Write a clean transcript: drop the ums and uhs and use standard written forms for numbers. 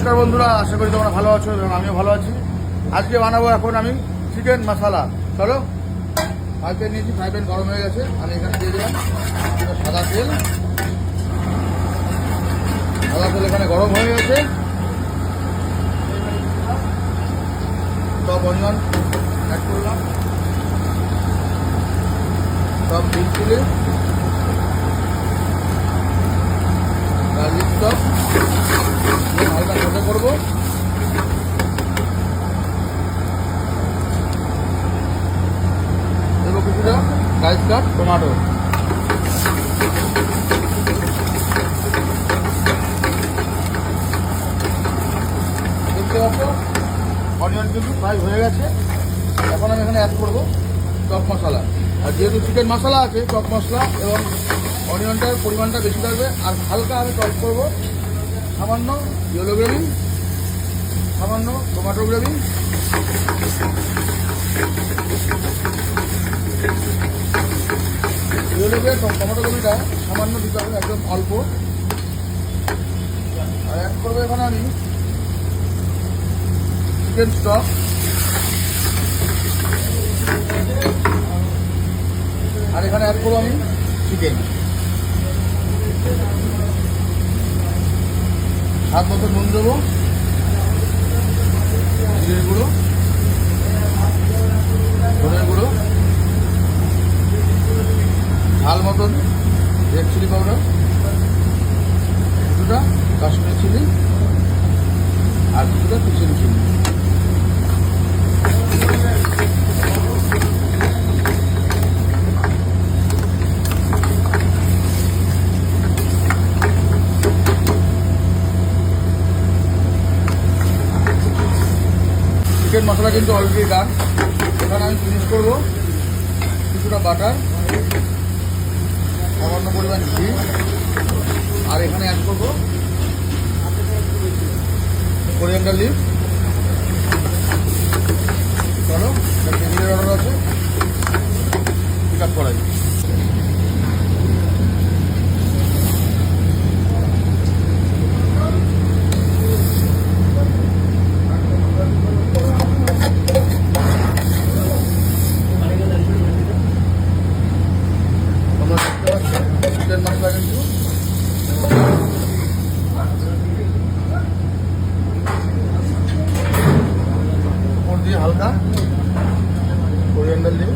নমস্কার বন্ধুরা, আশা করি তোমরা ভালো আছো এবং আমিও ভালো আছি। আজকে বানাবো এখন আমি চিকেন মশলা। চলো, ফ্রাই প্যান নিয়েছি, ফ্রাই প্যান গরম হয়ে গেছে। আমি এখানে দিয়ে দিলাম সাদা তেল। সাদা তেল এখানে গরম হয়ে গেছে। সব অনিয়ন অ্যাড করলাম, সব গ্রিন চিলি, গার্লিক চপ হালকা সোটে করবো। দেবো কিছুটা রাইস কাট টমেটো। দেখতে পাচ্ছ অনিয়ন কিন্তু ফ্রাই হয়ে গেছে। এখন আমি এখানে অ্যাড করবো চপ মশলা। আর যেহেতু চিকেন মশলা আছে, চপ মশলা এবং অনিয়নটার পরিমাণটা বেশি থাকবে। আর হালকা আমি চপ করবো সামান্য ইয়েলো গ্রেভি, সামান্য tomato gravy, yellow gravy tomato গ্রেভিটা সামান্য দিতে হবে, একদম অল্প। আর অ্যাড করবো এখানে আমি চিকেন স্টক। আর এখানে অ্যাড করবো আমি চিকেন। হাত মতো নুন দেবো, জিরের গুঁড়ো, ধনের গুঁড়ো, ঝাল মতন রেড চিলি পাউডার, কিছুটা কাশ্মীরি চিলি, আর কিছুটা কিচেন চিলি। চিকেন মশলা কিন্তু অলরেডি ডান। এখানে আমি ফিনিশ করবো কিছুটা বাটার, সামান্য পরিমাণ ঘি, আর এখানে অ্যাড করবো কোরিয়ান্ডার লিভ। চলো, টেবিলের অর্ডার আছে, পিক আপ করাই। চিকেন মশলা কিন্তু উপর দিয়ে হালকা কোরিয়ান্ডার লিভ,